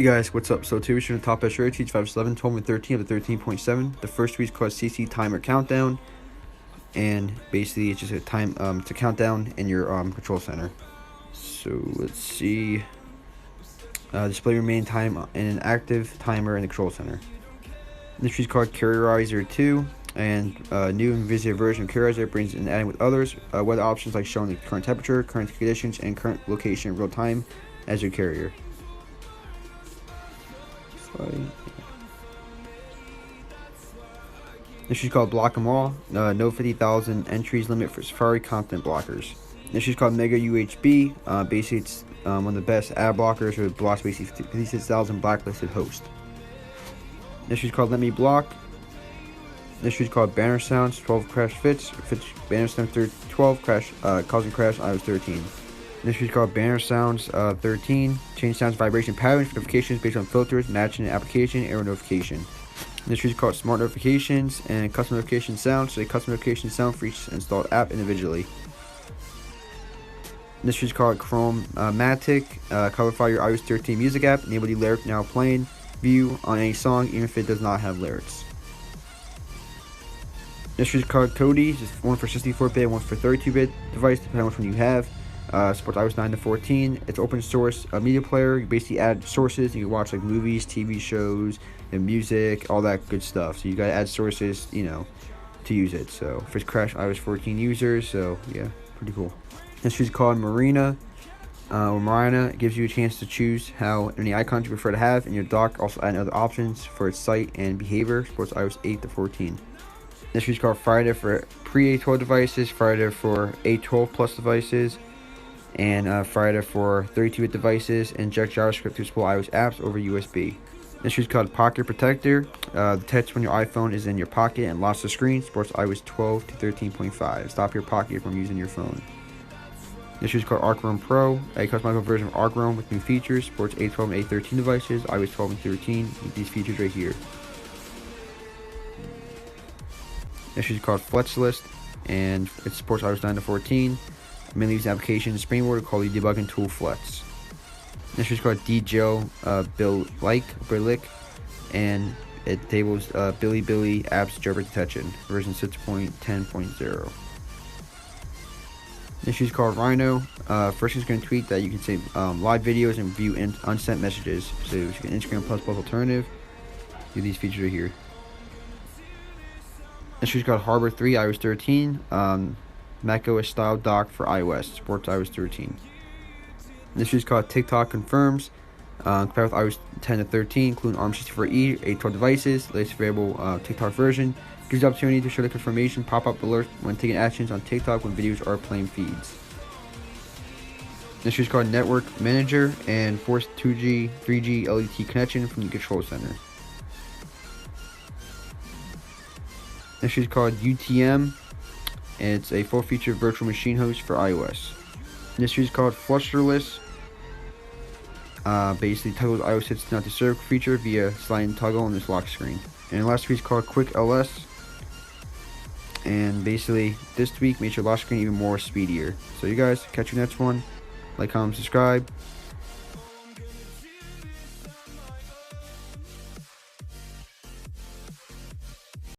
Hey guys, what's up? So today we're showing the top best rate teach 511, 12, and 13 of the 13.7. The first tweet is called CC Timer Countdown, and basically it's just a time to countdown in your control center. So let's see. Display remaining time in an active timer in the control center. This tweet is called Carrierizer 2, and new and visited version of Carrierizer brings in adding with others weather options like showing the current temperature, current conditions, and current location in real time as your carrier. This is called Block 'em All. No 50,000 entries limit for Safari content blockers. This is called Mega UHB. Basically, it's one of the best ad blockers. It blocks basically 56,000 blacklisted hosts. This is called Let Me Block. This is called Banner Sounds 12 Crash Fits. Banner Sounds 12 Crash causing crash iOS 13. This is called Banner Sounds 13. Change sounds vibration patterns for notifications based on filters, matching an application, error notification. This is called Smart Notifications and Custom Notification Sound. So a custom notification sound for each installed app individually. This is called Chromatic. Colorify your iOS 13 music app. Enable the lyric now playing view on any song, even if it does not have lyrics. This is called Kodi. Just one for 64-bit, one for 32-bit device, depending on which one you have. Supports iOS 9 to 14. It's open source media player. You basically add sources. You can watch like movies, TV shows, and music, all that good stuff. So you gotta add sources, to use it. So first crash iOS 14 users. So yeah, pretty cool. This is called Marina. Marina gives you a chance to choose how many icons you prefer to have in your dock. Also add other options for its site and behavior. Supports iOS 8 to 14. This is called Friday for pre-A12 devices. Friday for A12 plus devices. And Friday for 32-bit devices, and inject JavaScript to spoil iOS apps over USB. This is called Pocket Protector. The text when your iPhone is in your pocket and locks the screen. Supports iOS 12 to 13.5. Stop your pocket from using your phone. This is called Unc0ver Pro, a customizable version of Unc0ver with new features. Supports A12 and A13 devices, iOS 12 and 13. With these features right here. This is called Fletchlist, and it supports iOS 9 to 14. Mainly used application Springboard called the debugging tool Flex. This is called Jailbreak, and it enables Bilibili apps jailbreak detection, version 6.10.0. This is called Rhino. First, it's going to tweet that you can save live videos and view unsent messages. So you can Instagram plus alternative. Do these features right here. This is called Harbor 3 iOS 13. macOS style dock for iOS. Supports iOS 13. This is called TikTok Confirms. Compared with iOS 10 to 13, including ARM64E, A12 devices, latest available TikTok version. Gives the opportunity to show the confirmation pop-up alert when taking actions on TikTok when videos are playing feeds. This is called Network Manager and force 2G, 3G LET connection from the control center. This is called UTM. It's a full-featured virtual machine host for iOS. This is called Flusherless. Basically toggles iOS hits not to serve feature via sliding toggle on this lock screen. And the last tweet is called Quick LS. And basically this tweak makes your lock screen even more speedier. So you guys, catch you next one. Like, comment, subscribe.